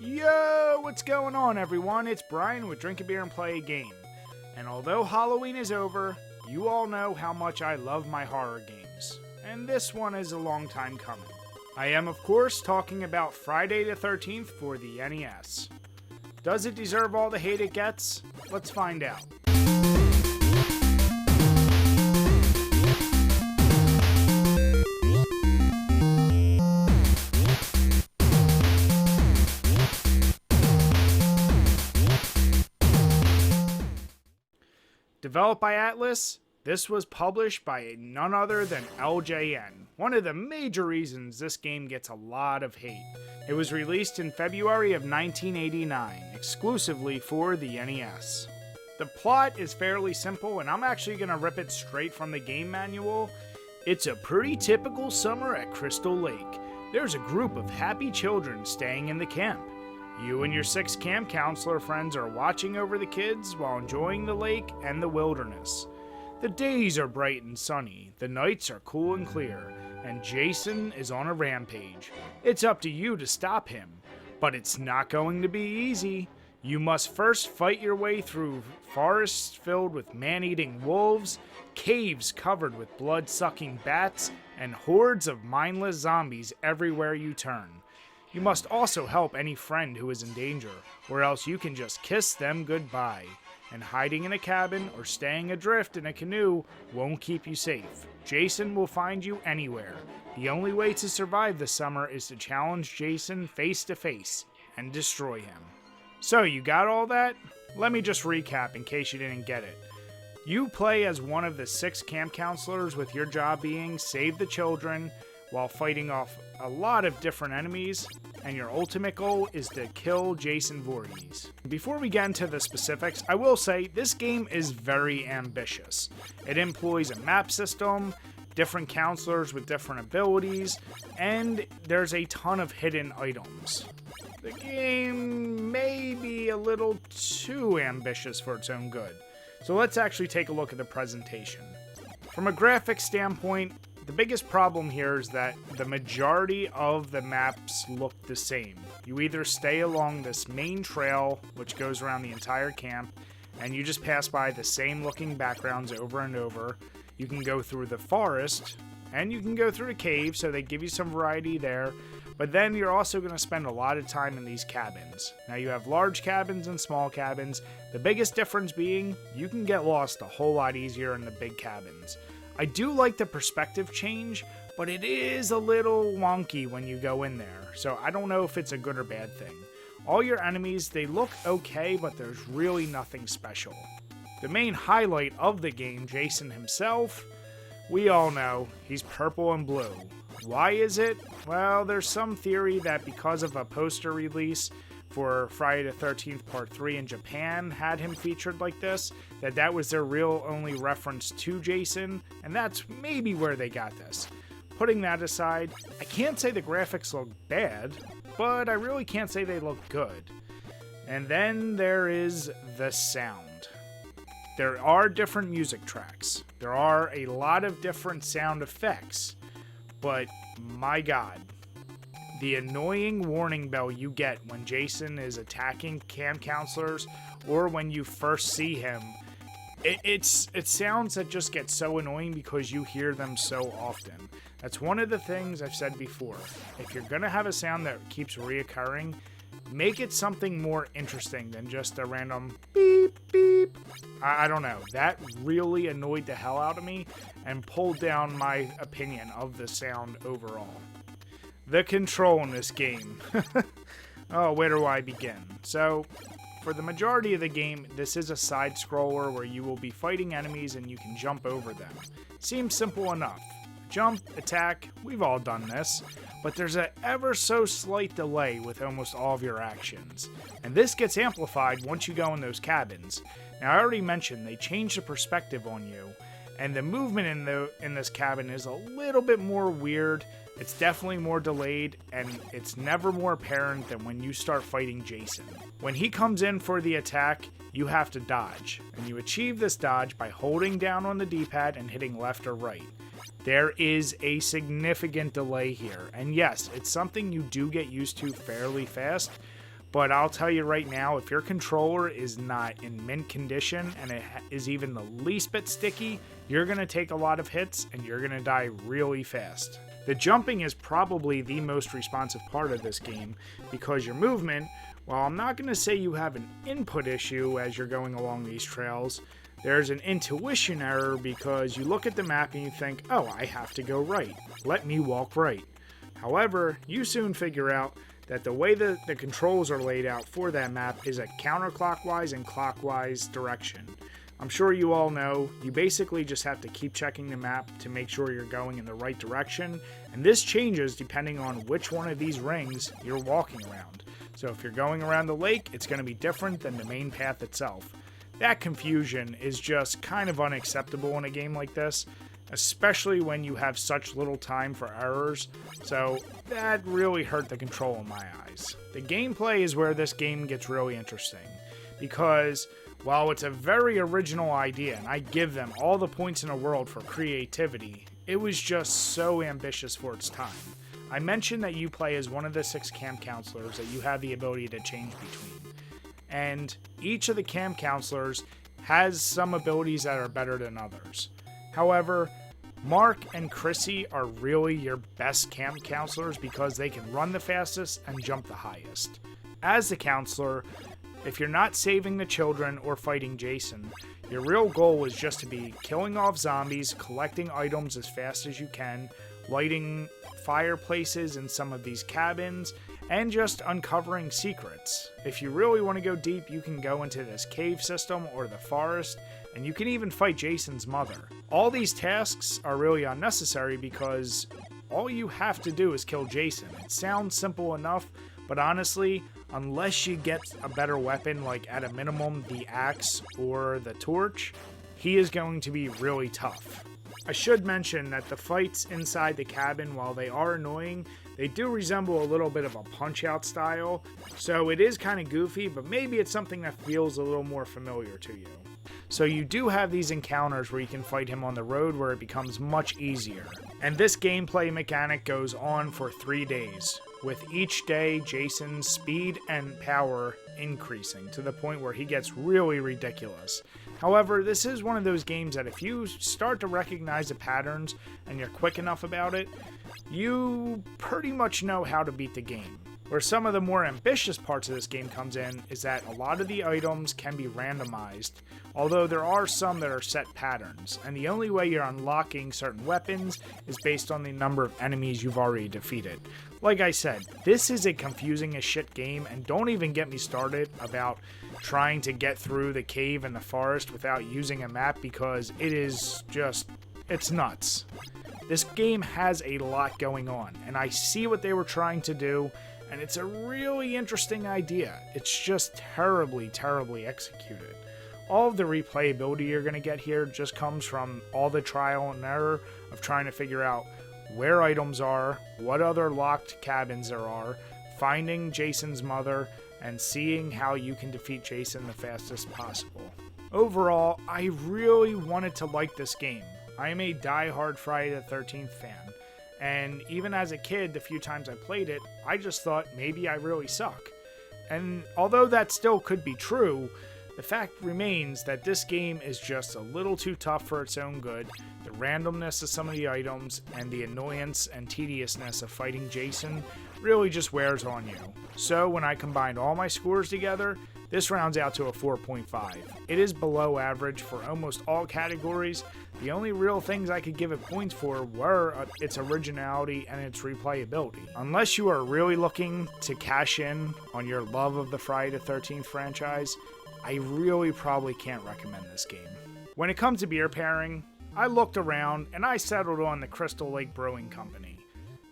Yo, what's going on everyone? It's Brian with DrinkABeerandPlayAGame. And although Halloween is over, you all know how much I love my horror games. And this one is a long time coming. I am of course talking about Friday the 13th for the NES. Does it deserve all the hate it gets? Let's find out. Developed by Atlus, this was published by none other than LJN, one of the major reasons this game gets a lot of hate. It was released in February of 1989, exclusively for the NES. The plot is fairly simple, and I'm actually going to rip it straight from the game manual. It's a pretty typical summer at Crystal Lake. There's a group of happy children staying in the camp. You and your 6 camp counselor friends are watching over the kids while enjoying the lake and the wilderness. The days are bright and sunny, the nights are cool and clear, and Jason is on a rampage. It's up to you to stop him, but it's not going to be easy. You must first fight your way through forests filled with man-eating wolves, caves covered with blood-sucking bats, and hordes of mindless zombies everywhere you turn. You must also help any friend who is in danger, or else you can just kiss them goodbye. And hiding in a cabin or staying adrift in a canoe won't keep you safe. Jason will find you anywhere. The only way to survive this summer is to challenge Jason face to face and destroy him. So you got all that? Let me just recap in case you didn't get it. You play as one of the 6 camp counselors, with your job being save the children while fighting off a lot of different enemies, and your ultimate goal is to kill Jason Voorhees. Before we get into the specifics, I will say this game is very ambitious. It employs a map system, different counselors with different abilities, and there's a ton of hidden items. The game may be a little too ambitious for its own good, so let's actually take a look at the presentation. From a graphics standpoint, the biggest problem here is that the majority of the maps look the same. You either stay along this main trail, which goes around the entire camp, and you just pass by the same looking backgrounds over and over. You can go through the forest, and you can go through the cave, so they give you some variety there. But then you're also going to spend a lot of time in these cabins. Now you have large cabins and small cabins. The biggest difference being you can get lost a whole lot easier in the big cabins. I do like the perspective change, but it is a little wonky when you go in there, so I don't know if it's a good or bad thing. All your enemies, they look okay, but there's really nothing special. The main highlight of the game, Jason himself, we all know, he's purple and blue. Why is it? Well, there's some theory that because of a poster release for Friday the 13th Part 3 in Japan had him featured like this, that was their real only reference to Jason, and that's maybe where they got this. Putting that aside, I can't say the graphics look bad, but I really can't say they look good. And then there is the sound. There are different music tracks. There are a lot of different sound effects, but my god. The annoying warning bell you get when Jason is attacking camp counselors, or when you first see him, it sounds that just get so annoying because you hear them so often. That's one of the things I've said before. If you're going to have a sound that keeps reoccurring, make it something more interesting than just a random beep, beep. I don't know. That really annoyed the hell out of me and pulled down my opinion of the sound overall. The control in this game. Oh, where do I begin? So, for the majority of the game, this is a side-scroller where you will be fighting enemies and you can jump over them. Seems simple enough. Jump, attack, we've all done this, but there's an ever so slight delay with almost all of your actions. And this gets amplified once you go in those cabins. Now, I already mentioned they change the perspective on you, and the movement in this cabin is a little bit more weird. It's definitely more delayed, and it's never more apparent than when you start fighting Jason. When he comes in for the attack, you have to dodge, and you achieve this dodge by holding down on the D-pad and hitting left or right. There is a significant delay here, and yes, it's something you do get used to fairly fast, But I'll tell you right now, if your controller is not in mint condition and it is even the least bit sticky, you're going to take a lot of hits and you're going to die really fast. The jumping is probably the most responsive part of this game because your movement, while I'm not going to say you have an input issue as you're going along these trails, there's an intuition error because you look at the map and you think, oh, I have to go right. Let me walk right. However, you soon figure out that the way the controls are laid out for that map is a counterclockwise and clockwise direction. I'm sure you all know, you basically just have to keep checking the map to make sure you're going in the right direction, and this changes depending on which one of these rings you're walking around. So if you're going around the lake, it's going to be different than the main path itself. That confusion is just kind of unacceptable in a game like this, especially when you have such little time for errors, so that really hurt the control in my eyes. The gameplay is where this game gets really interesting, because while it's a very original idea, and I give them all the points in the world for creativity, it was just so ambitious for its time. I mentioned that you play as one of the 6 camp counselors that you have the ability to change between, and each of the camp counselors has some abilities that are better than others. However, Mark and Chrissy are really your best camp counselors because they can run the fastest and jump the highest. As the counselor, if you're not saving the children or fighting Jason, your real goal is just to be killing off zombies, collecting items as fast as you can, lighting fireplaces in some of these cabins, and just uncovering secrets. If you really want to go deep, you can go into this cave system or the forest, and you can even fight Jason's mother. All these tasks are really unnecessary because all you have to do is kill Jason. It sounds simple enough, but honestly, unless you get a better weapon, like at a minimum the axe or the torch, he is going to be really tough. I should mention that the fights inside the cabin, while they are annoying, they do resemble a little bit of a Punch-Out style, so it is kind of goofy, but maybe it's something that feels a little more familiar to you. So you do have these encounters where you can fight him on the road where it becomes much easier. And this gameplay mechanic goes on for 3 days, with each day Jason's speed and power increasing to the point where he gets really ridiculous. However, this is one of those games that if you start to recognize the patterns and you're quick enough about it, you pretty much know how to beat the game. Where some of the more ambitious parts of this game comes in is that a lot of the items can be randomized, although there are some that are set patterns, and the only way you're unlocking certain weapons is based on the number of enemies you've already defeated. Like I said, this is a confusing as shit game, and don't even get me started about trying to get through the cave and the forest without using a map because it is just, it's nuts. This game has a lot going on, and I see what they were trying to do, and it's a really interesting idea. It's just terribly, terribly executed. All of the replayability you're going to get here just comes from all the trial and error of trying to figure out where items are, what other locked cabins there are, finding Jason's mother, and seeing how you can defeat Jason the fastest possible. Overall, I really wanted to like this game. I am a die-hard Friday the 13th fan. And even as a kid, the few times I played it, I just thought maybe I really suck. And although that still could be true, the fact remains that this game is just a little too tough for its own good. The randomness of some of the items and the annoyance and tediousness of fighting Jason really just wears on you. So when I combined all my scores together, this rounds out to a 4.5. It is below average for almost all categories. The only real things I could give it points for were its originality and its replayability. Unless you are really looking to cash in on your love of the Friday the 13th franchise, I really probably can't recommend this game. When it comes to beer pairing, I looked around and I settled on the Crystal Lake Brewing Company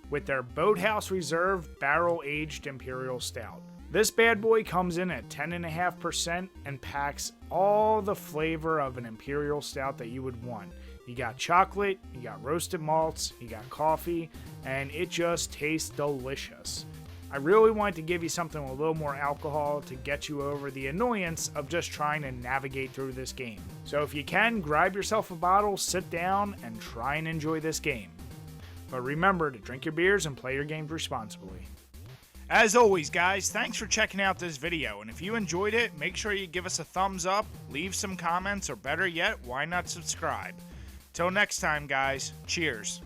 with their Boathouse Reserve Barrel-Aged Imperial Stout. This bad boy comes in at 10.5% and packs all the flavor of an Imperial Stout that you would want. You got chocolate, you got roasted malts, you got coffee, and it just tastes delicious. I really wanted to give you something with a little more alcohol to get you over the annoyance of just trying to navigate through this game. So if you can, grab yourself a bottle, sit down, and try and enjoy this game. But remember to drink your beers and play your games responsibly. As always, guys, thanks for checking out this video, and if you enjoyed it, make sure you give us a thumbs up, leave some comments, or better yet, why not subscribe? Till next time, guys, cheers.